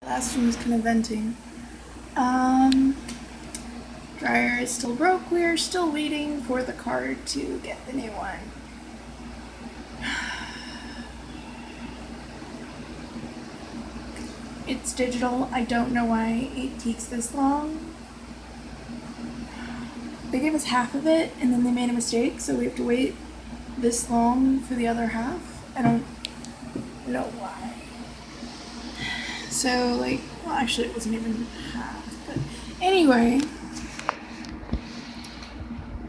Last one was kind of venting. Dryer is still broke. We are still waiting for the card to get the new one. It's digital. I don't know why it takes this long. They gave us half of it and then they made a mistake, so we have to wait this long for the other half. I don't know why. So, well, actually, it wasn't even half, but anyway.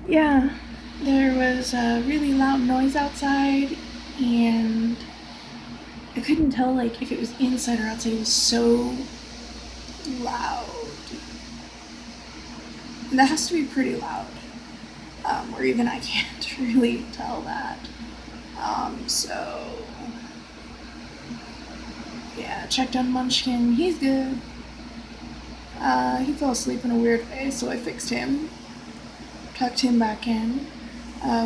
Yeah, there was a really loud noise outside, and I couldn't tell, if it was inside or outside. It was so loud. And that has to be pretty loud. Or even I can't really tell that. So yeah, checked on Munchkin. He's good. He fell asleep in a weird way, so I fixed him. Tucked him back in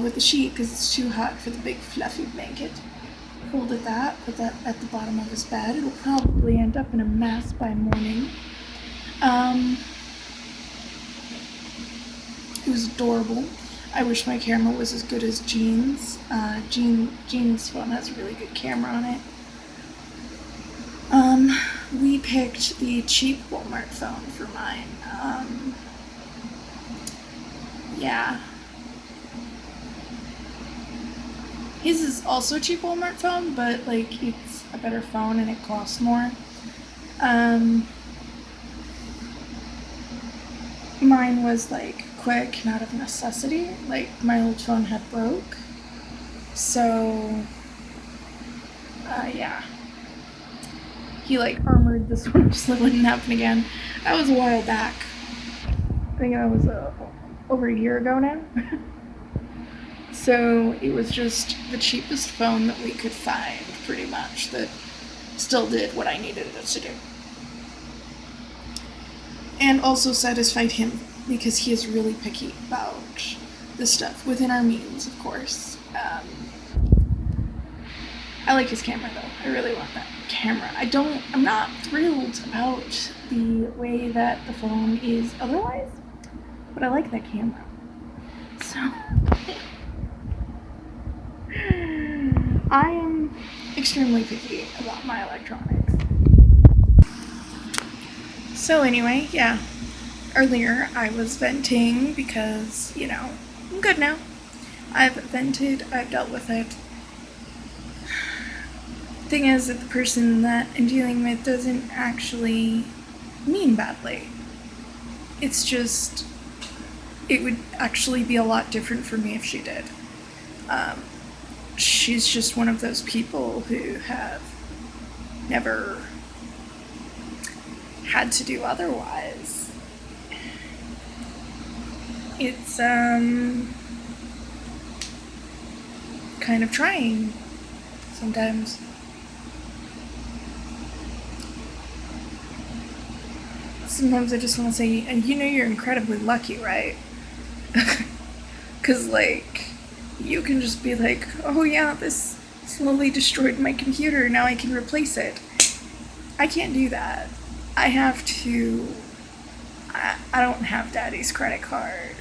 with the sheet because it's too hot for the big fluffy blanket. Folded that, put that at the bottom of his bed. It'll probably end up in a mess by morning. It was adorable. I wish my camera was as good as Jean's. Jean's phone has a really good camera on it. We picked the cheap Walmart phone for mine. Yeah. His is also a cheap Walmart phone, but it's a better phone and it costs more. Mine was quick and out of necessity. My old phone had broke. So yeah. He armored this one so it wouldn't happen again. That was a while back. I think that was over a year ago now. So it was just the cheapest phone that we could find, pretty much, that still did what I needed it to do. And also satisfied him, because he is really picky about this stuff, within our means, of course. I like his camera, though. I really want that camera. I'm not thrilled about the way that the phone is otherwise, but I like that camera. So, I am extremely picky about my electronics. So anyway, yeah. Earlier I was venting because, I'm good now. I've vented, I've dealt with it. Thing is that the person that I'm dealing with doesn't actually mean badly. It's just, it would actually be a lot different for me if she did. She's just one of those people who have never had to do otherwise. It's kind of trying sometimes. Sometimes I just want to say, and you're incredibly lucky, right? Because, you can just be like, oh yeah, this slowly destroyed my computer, now I can replace it. I can't do that. I don't have Daddy's credit card.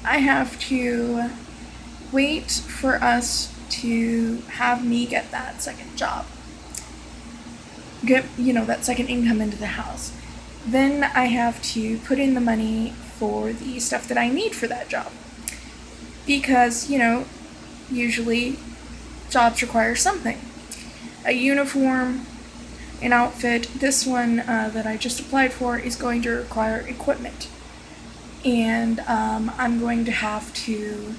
I have to wait for us to have me get that second job. Get, that second income into the house. Then I have to put in the money for the stuff that I need for that job. Because, usually jobs require something. A uniform, an outfit. This one that I just applied for is going to require equipment. And I'm going to have to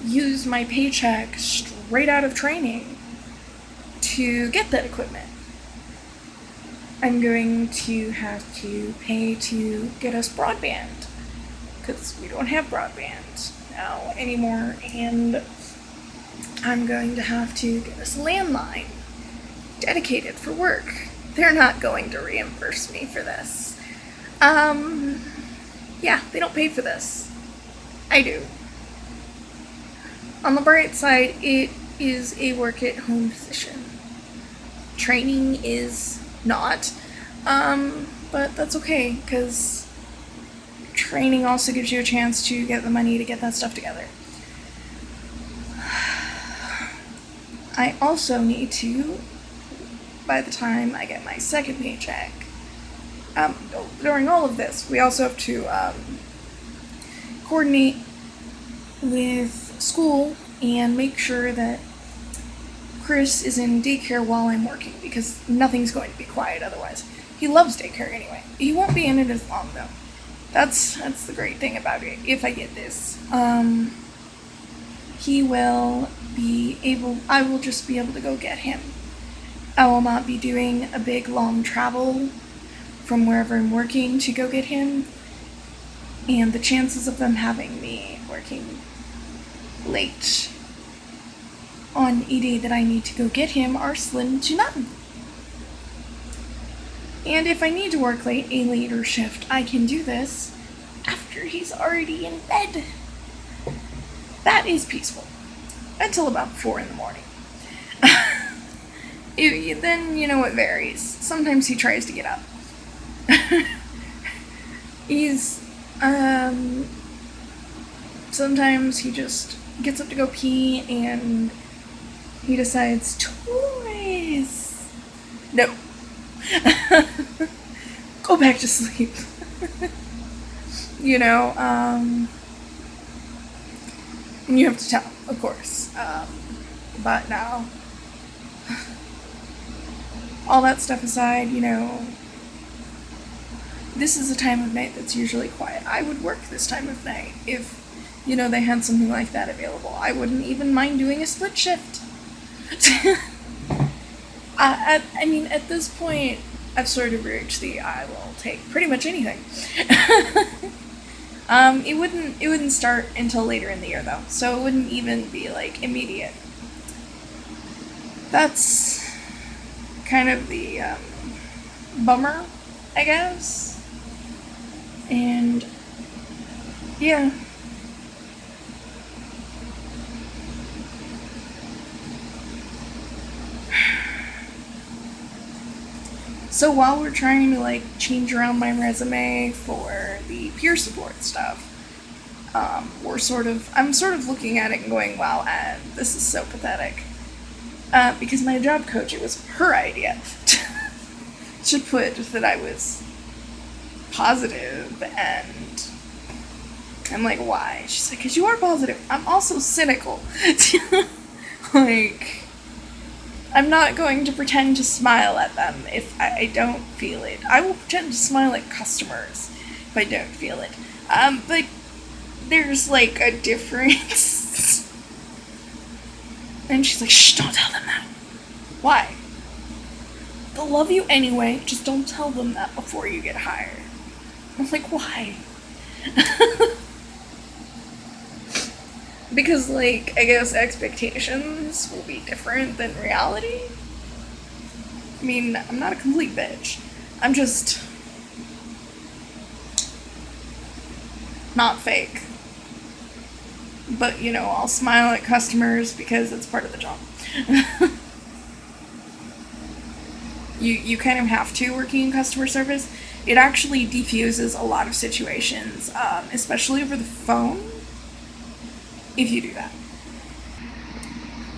use my paycheck straight out of training to get that equipment. I'm going to have to pay to get us broadband, because we don't have broadband now anymore, and I'm going to have to get us a landline dedicated for work. They're not going to reimburse me for this. Yeah, they don't pay for this. I do. On the bright side, it is a work-at-home position. Training is not. But that's okay, because training also gives you a chance to get the money to get that stuff together. I also need to, by the time I get my second paycheck, during all of this, we also have to coordinate with school and make sure that Chris is in daycare while I'm working, because nothing's going to be quiet otherwise. He loves daycare anyway. He won't be in it as long though. That's the great thing about it. If I get this, he will be able. I will just be able to go get him. I will not be doing a big long travel from wherever I'm working to go get him, and the chances of them having me working late on a day that I need to go get him are slim to none. And if I need to work late, a later shift, I can do this after he's already in bed. That is peaceful. Until about 4 in the morning. Then, it varies. Sometimes he tries to get up. Sometimes he just gets up to go pee and he decides, toys! No. Go back to sleep. And you have to tell, of course. But now, all that stuff aside, this is a time of night that's usually quiet. I would work this time of night if, they had something like that available. I wouldn't even mind doing a split shift. At this point, I've sort of reached I will take pretty much anything. It wouldn't start until later in the year though, so it wouldn't even be immediate. That's kind of the bummer, I guess. And yeah. So while we're trying to change around my resume for the peer support stuff, I'm sort of looking at it and going, wow, this is so pathetic. Because my job coach, it was her idea to put that I was positive, and I'm like, why? She's like, because you are positive. I'm also cynical. I'm not going to pretend to smile at them if I don't feel it. I will pretend to smile at customers if I don't feel it. But there's a difference. And she's like, shh, don't tell them that. Why? They'll love you anyway, just don't tell them that before you get hired. I'm like, why? Because, I guess expectations will be different than reality. I'm not a complete bitch. I'm just not fake. But, I'll smile at customers because it's part of the job. You kind of have to working in customer service. It actually defuses a lot of situations, especially over the phone, if you do that.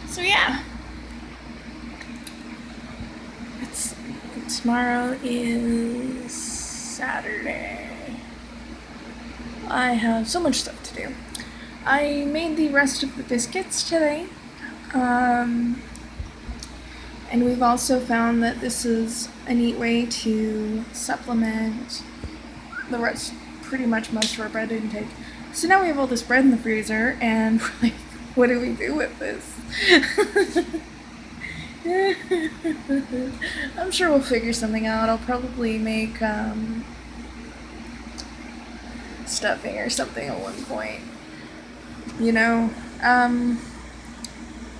So yeah. Tomorrow is Saturday. I have so much stuff to do. I made the rest of the biscuits today. And we've also found that this is a neat way to supplement the rest, pretty much most of our bread intake. So now we have all this bread in the freezer, and we're like, what do we do with this? I'm sure we'll figure something out. I'll probably make stuffing or something at one point.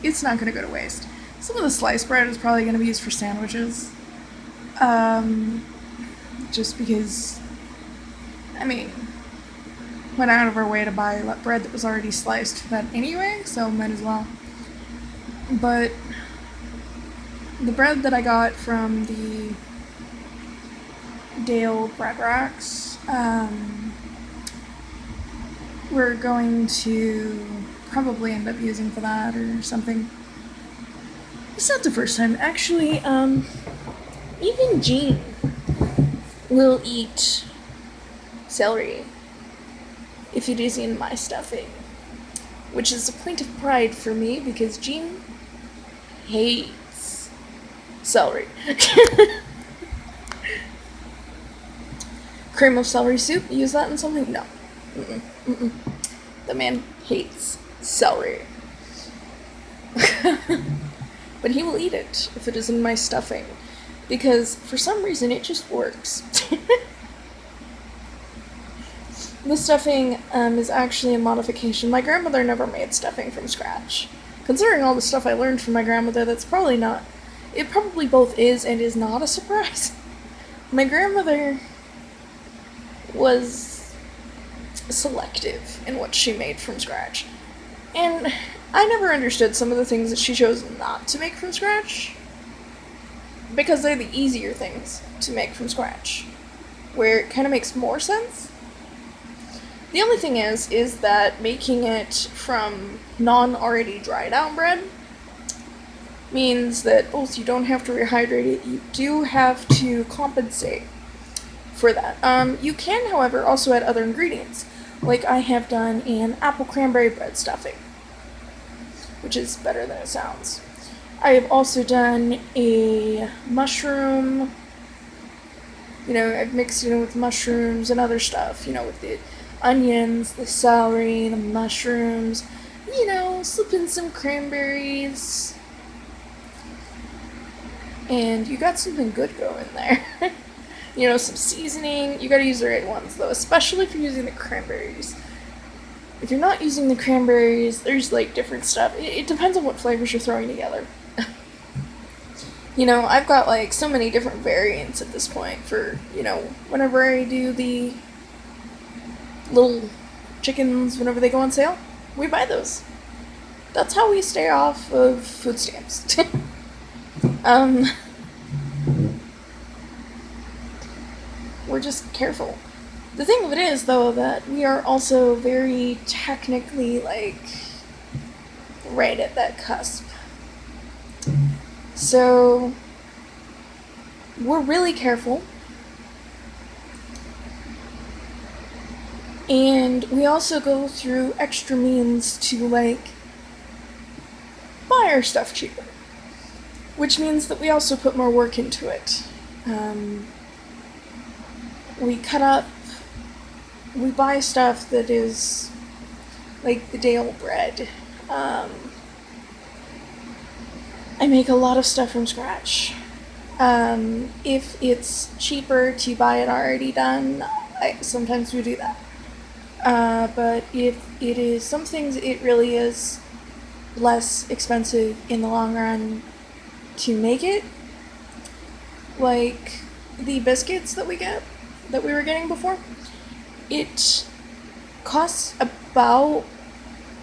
It's not going to go to waste. Some of the sliced bread is probably going to be used for sandwiches. Just because, went out of our way to buy bread that was already sliced for that anyway, so might as well. But the bread that I got from the Dale bread racks. We're going to probably end up using for that or something. It's not the first time. Actually, even Jean will eat celery if it is in my stuffing, which is a point of pride for me because Jean hates celery. Cream of celery soup, use that in something? No. Mm-mm. The man hates celery. But he will eat it if it is in my stuffing, because for some reason it just works. The stuffing is actually a modification. My grandmother never made stuffing from scratch. Considering all the stuff I learned from my grandmother, that's probably not... It probably both is and is not a surprise. My grandmother was selective in what she made from scratch. And I never understood some of the things that she chose not to make from scratch, because they're the easier things to make from scratch, where it kind of makes more sense. The only thing is that making it from non-already dried out bread means that both you don't have to rehydrate it, you do have to compensate for that. You can, however, also add other ingredients, like I have done in apple cranberry bread stuffing, which is better than it sounds. I have also done a mushroom, I've mixed it in with mushrooms and other stuff, with the onions, the celery, the mushrooms, slip in some cranberries, and you got something good going there. Some seasoning. You gotta use the right ones, though, especially if you're using the cranberries. If you're not using the cranberries, there's, different stuff. It depends on what flavors you're throwing together. I've got, so many different variants at this point for, whenever I do the little chickens, whenever they go on sale, we buy those. That's how we stay off of food stamps. We're just careful. The thing of it is, though, that we are also very technically, right at that cusp. So, we're really careful. And we also go through extra means to, buy our stuff cheaper. Which means that we also put more work into it. We buy stuff that is like the Dale bread. I make a lot of stuff from scratch. If it's cheaper to buy it already done, sometimes we do that. But if it is some things, it really is less expensive in the long run to make it. Like the biscuits that we were getting before, it costs about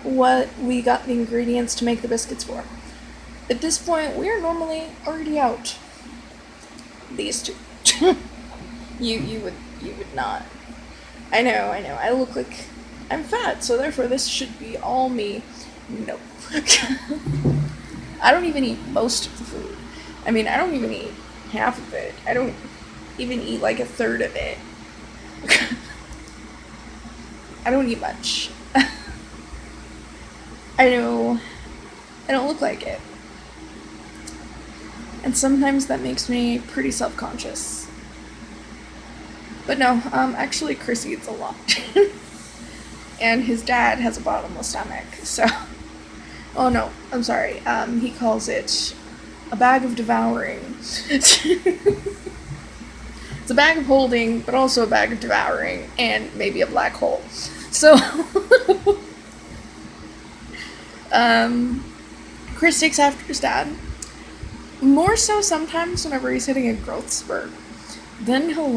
what we got the ingredients to make the biscuits for. At this point, we are normally already out these two. You would not. I know. I look like I'm fat, so therefore this should be all me. Nope. I don't even eat most of the food. I don't even eat half of it. I don't even eat a third of it. I don't eat much. I know I don't look like it. And sometimes that makes me pretty self-conscious. But no, actually Chris eats a lot. And his dad has a bottomless stomach, so... Oh no, I'm sorry. He calls it a bag of devouring. It's a bag of holding, but also a bag of devouring, and maybe a black hole. So, Chris takes after his dad. More so sometimes whenever he's hitting a growth spurt. Then he'll,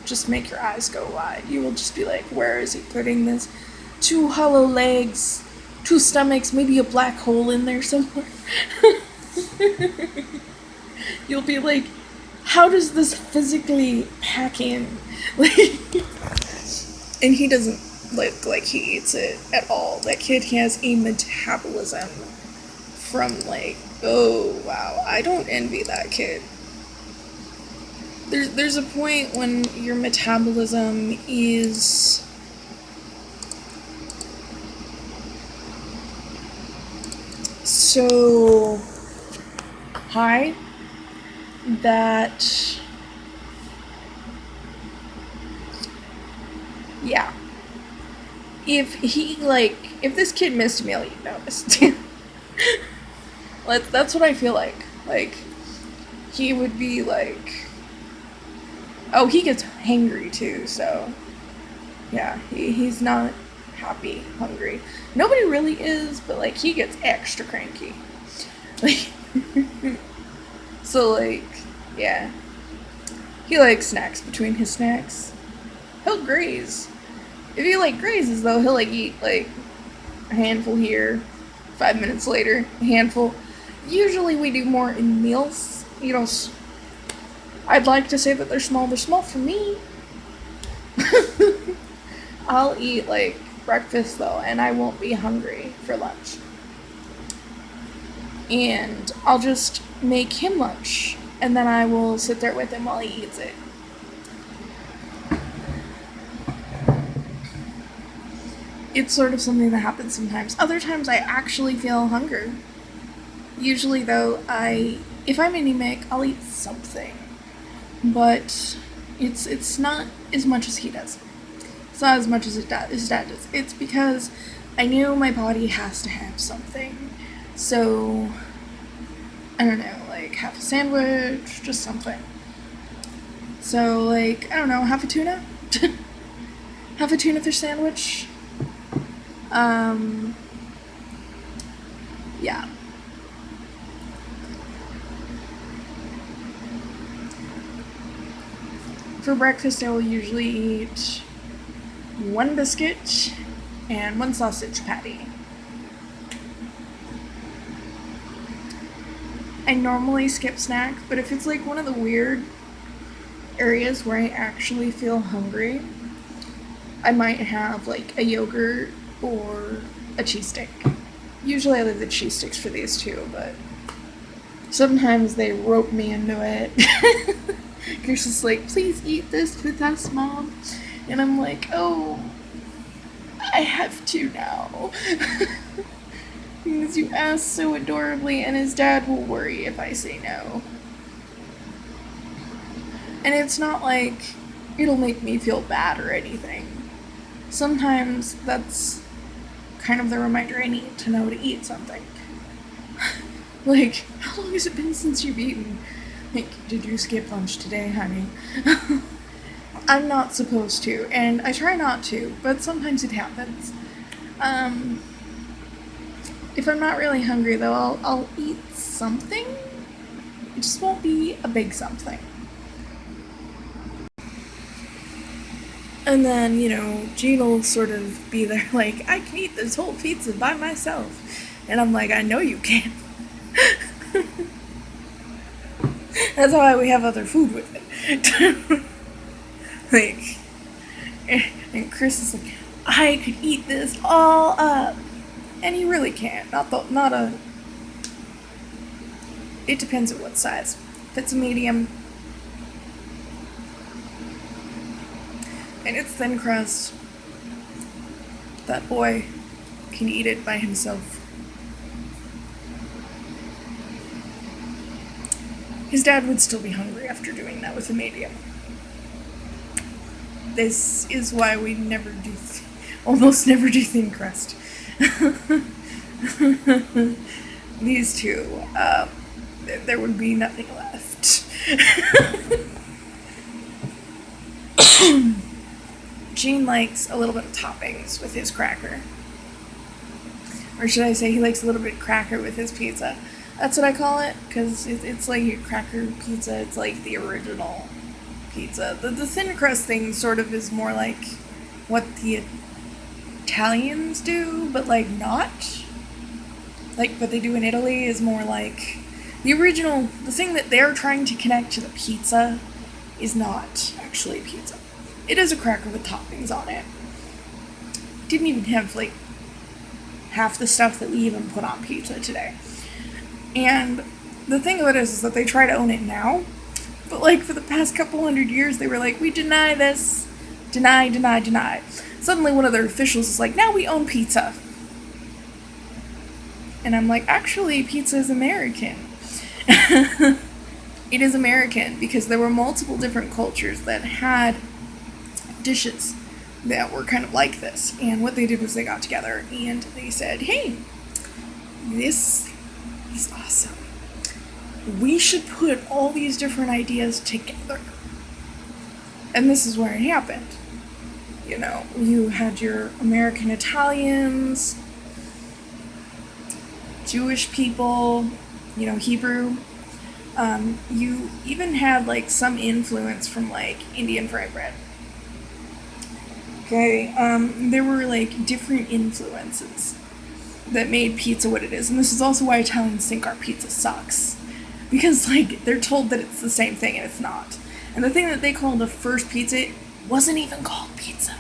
just make your eyes go wide. You will just be like, where is he putting this? 2 hollow legs, 2 stomachs, maybe a black hole in there somewhere. You'll be like, how does this physically pack in? Like, and he doesn't look like he eats it at all. That kid has a metabolism from like, oh wow, I don't envy that kid. There's a point when your metabolism is so high that, yeah, if this kid missed a meal, you'd notice. That's what I feel like. Like, he would be like, oh, he gets hangry too, so yeah, he's not happy, hungry. Nobody really is, but like, he gets extra cranky. Like, so like, yeah. He likes snacks between his snacks. He'll graze. If he like grazes though, he'll like eat like a handful here, 5 minutes later, a handful. Usually we do more in meals. You know, I'd like to say that they're small. They're small for me. I'll eat like breakfast though, and I won't be hungry for lunch. And I'll just make him lunch, and then I will sit there with him while he eats it. It's sort of something that happens sometimes. Other times I actually feel hunger. Usually though, if I'm anemic, I'll eat something. But it's not as much as he does. It's not as much as his dad does. It's because I knew my body has to have something. So, I don't know, like half a sandwich, just something. So, like, I don't know, half a tuna? Half a tuna fish sandwich? Yeah. For breakfast, I will usually eat one biscuit and one sausage patty. I normally skip snack, but if it's like one of the weird areas where I actually feel hungry, I might have like a yogurt or a cheese stick. Usually I leave the cheese sticks for these two, but sometimes they rope me into it. Chris is like, please eat this with us, Mom. And I'm like, oh, I have to now. Because you asked so adorably, and his dad will worry if I say no. And it's not like it'll make me feel bad or anything. Sometimes that's kind of the reminder I need to know to eat something. Like, how long has it been since you've eaten? Like, did you skip lunch today, honey? I'm not supposed to, and I try not to, but sometimes it happens. If I'm not really hungry, though, I'll eat something. It just won't be a big something. And then, Gene will sort of be there like, I can eat this whole pizza by myself. And I'm like, I know you can. That's why we have other food with it. Like, and Chris is like, I could eat this all up. And he really can't. It depends on what size. If it's a medium, and it's thin crust, that boy can eat it by himself. His dad would still be hungry after doing that with a medium. This is why we almost never do thin crust. These two, there would be nothing left. Gene likes a little bit of toppings with his cracker. Or should I say he likes a little bit of cracker with his pizza. That's what I call it, because it's like a cracker pizza. It's like the original pizza. The thin crust thing sort of is more like what the Italians do, but like not. Like what they do in Italy is more like The thing that they're trying to connect to the pizza is not actually pizza. It is a cracker with toppings on it. Didn't even have, like, half the stuff that we even put on pizza today. And the thing of it is that they try to own it now, but, like, for the past couple hundred years, they were like, we deny this. Deny, deny, deny. Suddenly one of their officials is like, now we own pizza. And I'm like, actually, pizza is American. It is American because there were multiple different cultures that had dishes that were kind of like this. And what they did was they got together and they said, hey, this is awesome. We should put all these different ideas together. And this is where it happened. You know, you had your American Italians, Jewish people, you know, Hebrew. You even had, like, some influence from, like, Indian fried bread. Okay, there were, like, different influences that made pizza what it is. And this is also why Italians think our pizza sucks. Because, like, they're told that it's the same thing and it's not. And the thing that they called the first pizza wasn't even called pizza.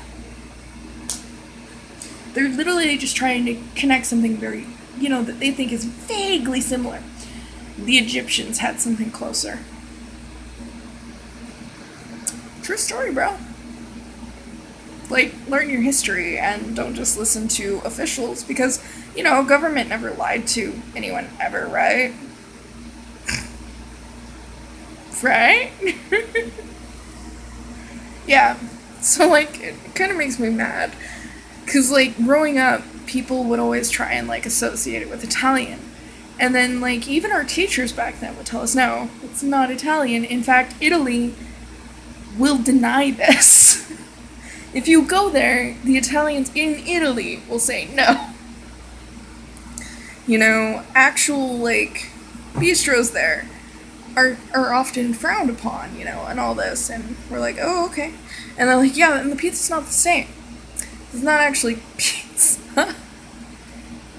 They're literally just trying to connect something very, you know, that they think is vaguely similar. The Egyptians had something closer. True story, bro. Like, learn your history and don't just listen to officials because, you know, government never lied to anyone ever, right? Right? Yeah. So, like, it kind of makes me mad. Because, like, growing up, people would always try and, like, associate it with Italian. And then, like, even our teachers back then would tell us, no, it's not Italian. In fact, Italy will deny this. If you go there, the Italians in Italy will say no. You know, actual, like, bistros there are often frowned upon, you know, and all this. And we're like, oh, okay. And they're like, yeah, and the pizza's not the same. It's not actually pizza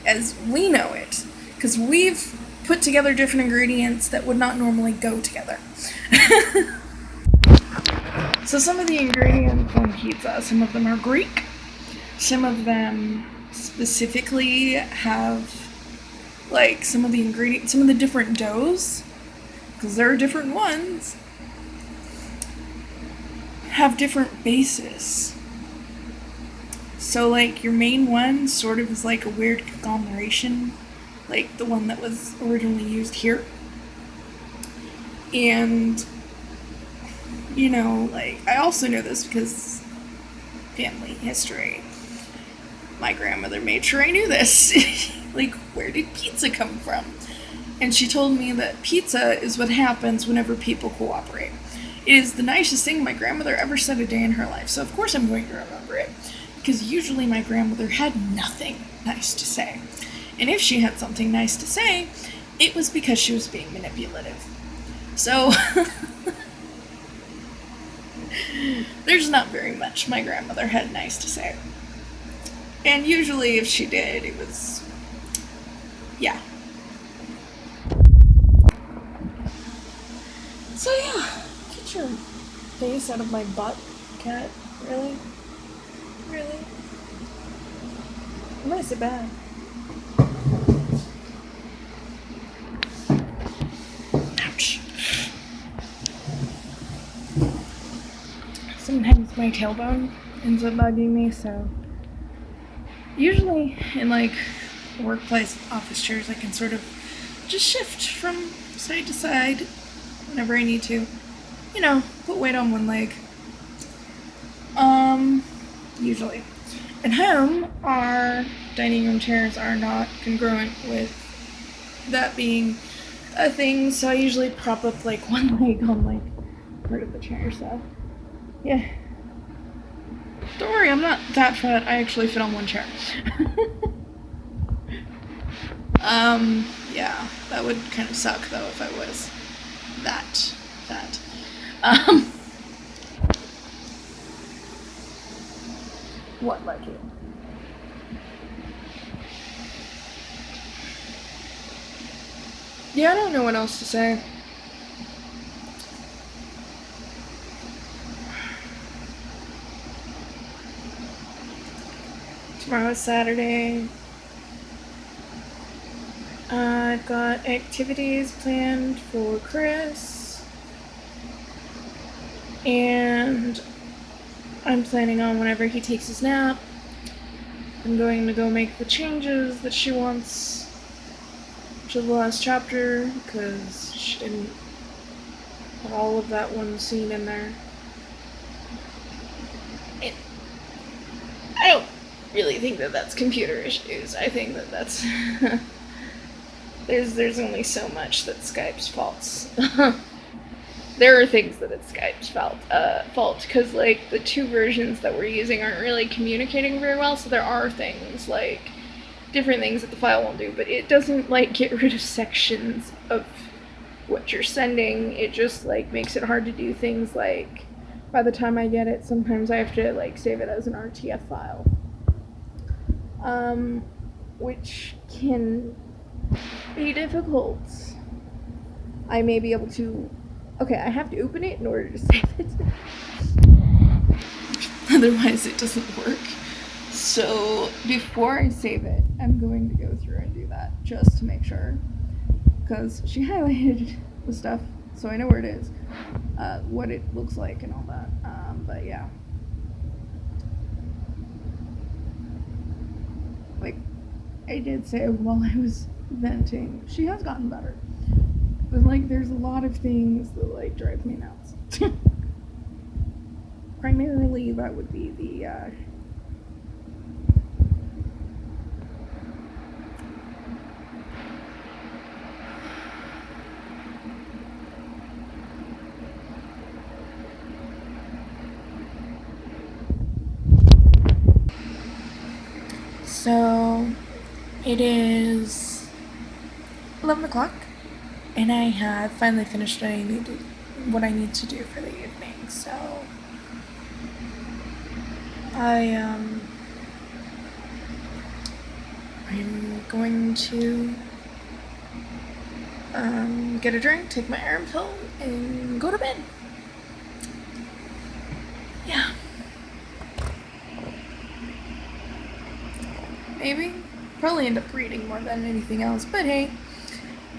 as we know it. Because we've put together different ingredients that would not normally go together. So some of the ingredients on pizza, some of them are Greek. Some of them specifically have, like, some of the ingredients, some of the different doughs, because there are different ones, have different bases. So, like, your main one sort of is like a weird conglomeration, like the one that was originally used here. And, you know, like, I also know this because family history. My grandmother made sure I knew this. Like, where did pizza come from? And she told me that pizza is what happens whenever people cooperate. It is the nicest thing my grandmother ever said a day in her life, so of course I'm going to remember it. Because usually my grandmother had nothing nice to say. And if she had something nice to say, it was because she was being manipulative. So, there's not very much my grandmother had nice to say. And usually if she did, it was, yeah. So yeah, get your face out of my butt, cat. Really? Really? I'm gonna sit back. Ouch. Sometimes my tailbone ends up bugging me, so usually in, like, workplace office chairs I can sort of just shift from side to side whenever I need to. You know, put weight on one leg. Usually. At home, our dining room chairs are not congruent with that being a thing, so I usually prop up, like, one leg on, like, part of the chair, so yeah. Don't worry, I'm not that fat. I actually fit on one chair. Yeah, that would kind of suck, though, if I was that fat. What, like you? Yeah, I don't know what else to say. Tomorrow's Saturday. I've got activities planned for Chris. And I'm planning on whenever he takes his nap, I'm going to go make the changes that she wants to the last chapter because she didn't put all of that one scene in there. And I don't really think that that's computer issues. I think that that's there's only so much that Skype's faults. There are things that it's Skype's fault because like the two versions that we're using aren't really communicating very well. So there are things like different things that the file won't do, but it doesn't like get rid of sections of what you're sending. It just like makes it hard to do things like by the time I get it, sometimes I have to like save it as an RTF file, which can be difficult. I may be able to. Okay, I have to open it in order to save it. Otherwise, it doesn't work. So, before I save it, I'm going to go through and do that just to make sure. Because she highlighted the stuff, so I know where it is, what it looks like, and all that. But yeah. Like, I did say while I was venting, she has gotten better. But, like, there's a lot of things that, like, drive me nuts. Primarily, that would be the, So, it is 11 o'clock. And I have finally finished what I need to do for the evening, so I'm going to get a drink, take my iron pill, and go to bed. Yeah. Maybe. Probably end up reading more than anything else, but hey,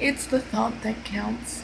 it's the thought that counts.